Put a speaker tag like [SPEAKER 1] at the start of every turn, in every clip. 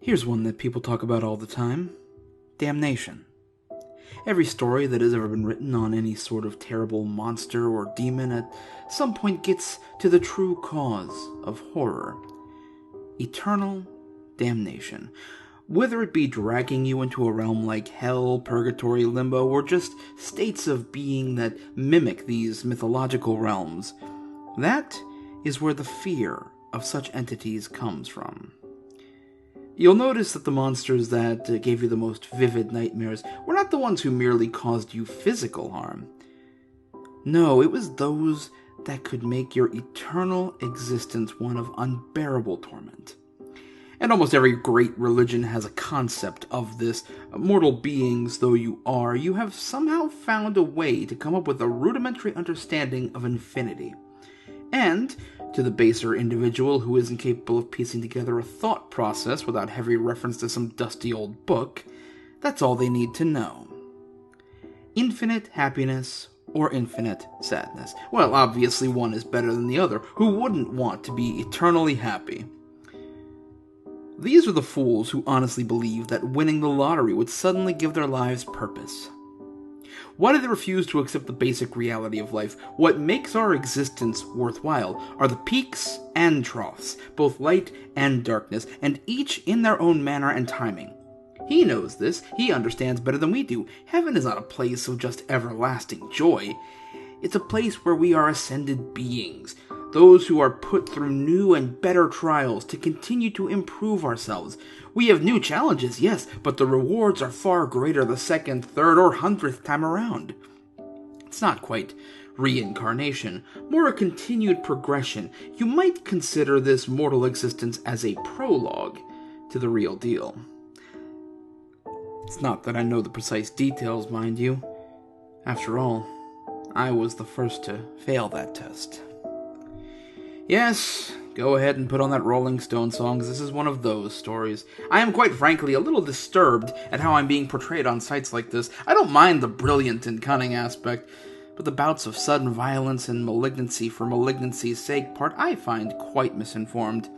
[SPEAKER 1] Here's one that people talk about all the time. Damnation. Every story that has ever been written on any sort of terrible monster or demon at some point gets to the true cause of horror. Eternal damnation. Whether it be dragging you into a realm like hell, purgatory, limbo, or just states of being that mimic these mythological realms, that is where the fear of such entities comes from. You'll notice that the monsters that gave you the most vivid nightmares were not the ones who merely caused you physical harm. No, it was those that could make your eternal existence one of unbearable torment. And almost every great religion has a concept of this. Mortal beings though you are, you have somehow found a way to come up with a rudimentary understanding of infinity. And to the baser individual who isn't capable of piecing together a thought process without heavy reference to some dusty old book, that's all they need to know. Infinite happiness or infinite sadness. Well, obviously one is better than the other. Who wouldn't want to be eternally happy? These are the fools who honestly believe that winning the lottery would suddenly give their lives purpose. Why do they refuse to accept the basic reality of life? What makes our existence worthwhile are the peaks and troughs, both light and darkness, and each in their own manner and timing. He knows this. He understands better than we do. Heaven is not a place of just everlasting joy. It's a place where we are ascended beings, those who are put through new and better trials to continue to improve ourselves. We have new challenges, yes, but the rewards are far greater the second, third, or 100th time around. It's not quite reincarnation, more a continued progression. You might consider this mortal existence as a prologue to the real deal. It's not that I know the precise details, mind you. After all, I was the first to fail that test. Yes, go ahead and put on that Rolling Stone song, because this is one of those stories. I am quite frankly a little disturbed at how I'm being portrayed on sites like this. I don't mind the brilliant and cunning aspect, but the bouts of sudden violence and malignancy for malignancy's sake part I find quite misinformed.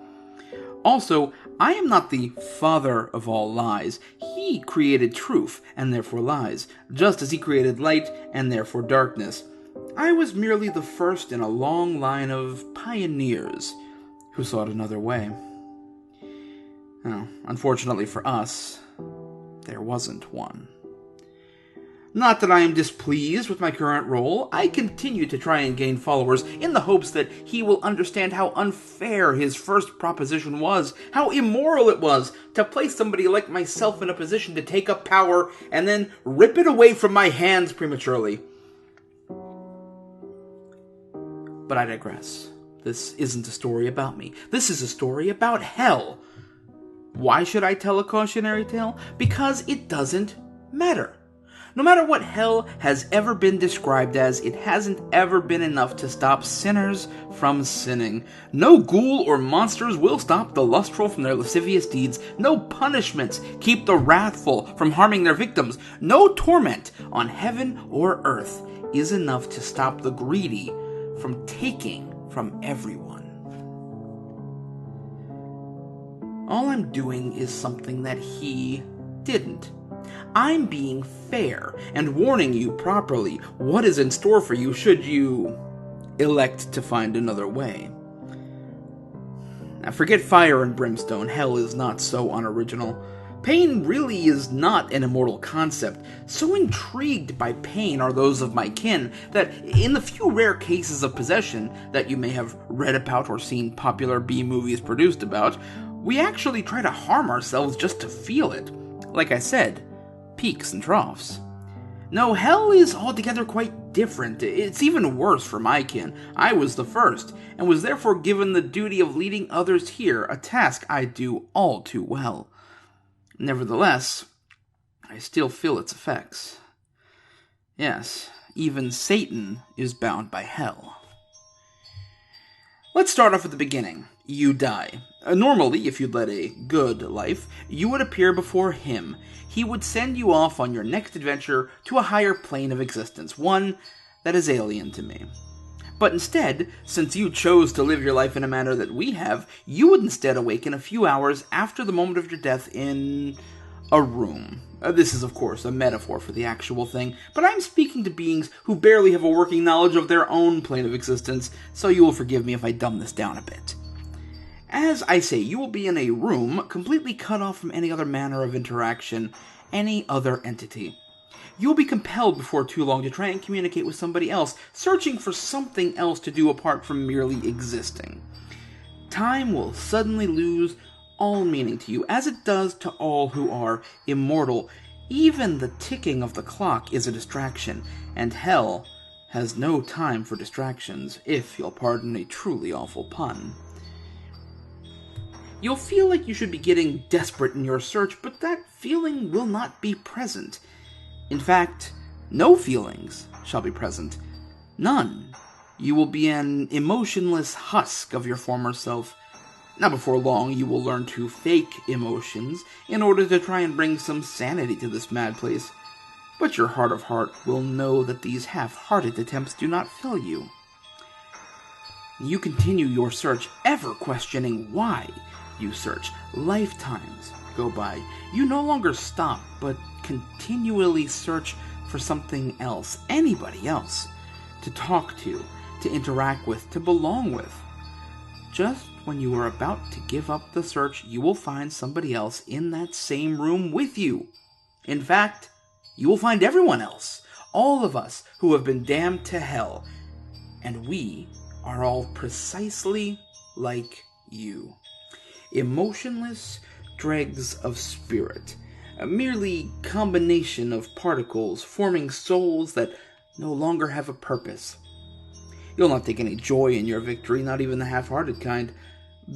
[SPEAKER 1] Also, I am not the father of all lies. He created truth, and therefore lies, just as he created light, and therefore darkness. I was merely the first in a long line of pioneers who sought another way. Now, unfortunately for us, there wasn't one. Not that I am displeased with my current role. I continue to try and gain followers in the hopes that he will understand how unfair his first proposition was, how immoral it was to place somebody like myself in a position to take up power and then rip it away from my hands prematurely. But I digress. This isn't a story about me. This is a story about hell. Why should I tell a cautionary tale? Because it doesn't matter. No matter what hell has ever been described as, it hasn't ever been enough to stop sinners from sinning. No ghoul or monsters will stop the lustful from their lascivious deeds. No punishments keep the wrathful from harming their victims. No torment on heaven or earth is enough to stop the greedy from taking from everyone. All I'm doing is something that he didn't. I'm being fair and warning you properly what is in store for you should you elect to find another way. Now forget fire and brimstone, hell is not so unoriginal. Pain really is not an immortal concept. So intrigued by pain are those of my kin that in the few rare cases of possession that you may have read about or seen popular B-movies produced about, we actually try to harm ourselves just to feel it. Like I said, peaks and troughs. No, hell is altogether quite different. It's even worse for my kin. I was the first, and was therefore given the duty of leading others here, a task I do all too well. Nevertheless, I still feel its effects. Yes, even Satan is bound by hell. Let's start off at the beginning. You die. Normally, if you'd led a good life, you would appear before him. He would send you off on your next adventure to a higher plane of existence, one that is alien to me. But instead, since you chose to live your life in a manner that we have, you would instead awaken a few hours after the moment of your death in a room. This is, of course, a metaphor for the actual thing, but I'm speaking to beings who barely have a working knowledge of their own plane of existence, so you will forgive me if I dumb this down a bit. As I say, you will be in a room completely cut off from any other manner of interaction, any other entity. You will be compelled before too long to try and communicate with somebody else, searching for something else to do apart from merely existing. Time will suddenly lose all meaning to you, as it does to all who are immortal. Even the ticking of the clock is a distraction, and hell has no time for distractions, if you'll pardon a truly awful pun. You'll feel like you should be getting desperate in your search, but that feeling will not be present. In fact, no feelings shall be present. None. You will be an emotionless husk of your former self. Now, before long, you will learn to fake emotions in order to try and bring some sanity to this mad place. But your heart of heart will know that these half-hearted attempts do not fill you. You continue your search, ever questioning why you search. Lifetimes go by. You no longer stop, but continually search for something else, anybody else, to talk to interact with, to belong with. Just when you are about to give up the search, you will find somebody else in that same room with you. In fact, you will find everyone else, all of us who have been damned to hell, and we are all precisely like you. Emotionless dregs of spirit, a merely combination of particles forming souls that no longer have a purpose. You'll not take any joy in your victory, not even the half-hearted kind.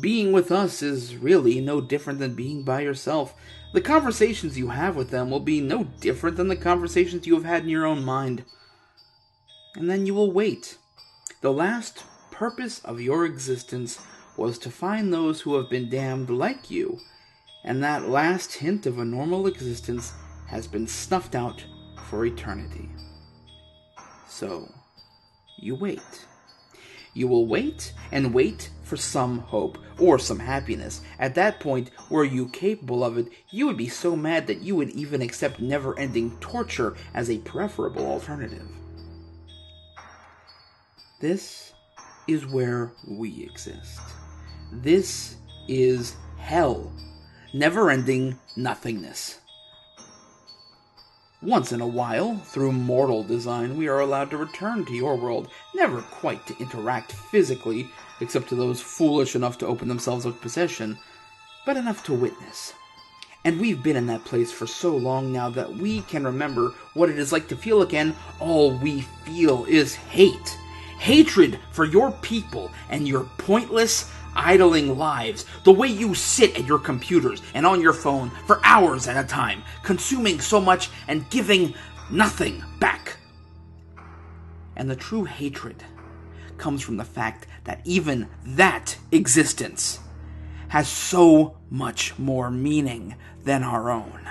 [SPEAKER 1] Being with us is really no different than being by yourself. The conversations you have with them will be no different than the conversations you have had in your own mind. And then you will wait. The last purpose of your existence was to find those who have been damned like you, and that last hint of a normal existence has been snuffed out for eternity. So, you wait. You will wait and wait for some hope, or some happiness. At that point, were you capable of it, you would be so mad that you would even accept never-ending torture as a preferable alternative. This is where we exist. This is hell. Never-ending nothingness. Once in a while, through mortal design, we are allowed to return to your world, never quite to interact physically, except to those foolish enough to open themselves up to possession, but enough to witness. And we've been in that place for so long now that we can remember what it is like to feel again. All we feel is hate. Hatred for your people and your pointless, idling lives, the way you sit at your computers and on your phone for hours at a time, consuming so much and giving nothing back. And the true hatred comes from the fact that even that existence has so much more meaning than our own.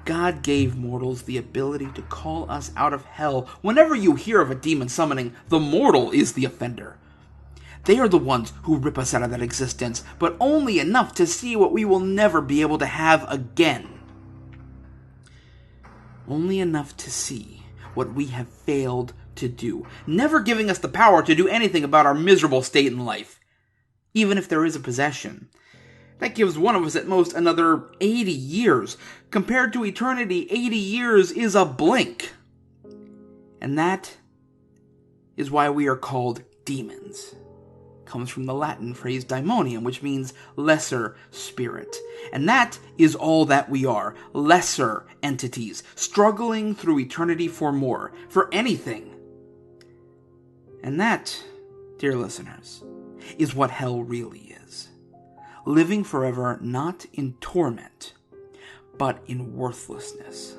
[SPEAKER 1] God gave mortals the ability to call us out of hell. Whenever you hear of a demon summoning, the mortal is the offender. They are the ones who rip us out of that existence, but only enough to see what we will never be able to have again. Only enough to see what we have failed to do, never giving us the power to do anything about our miserable state in life. Even if there is a possession, that gives one of us at most another 80 years. Compared to eternity, 80 years is a blink. And that is why we are called demons. Comes from the Latin phrase daimonium, which means lesser spirit. And that is all that we are, lesser entities, struggling through eternity for more, for anything. And that, dear listeners, is what hell really is. Living forever not in torment, but in worthlessness.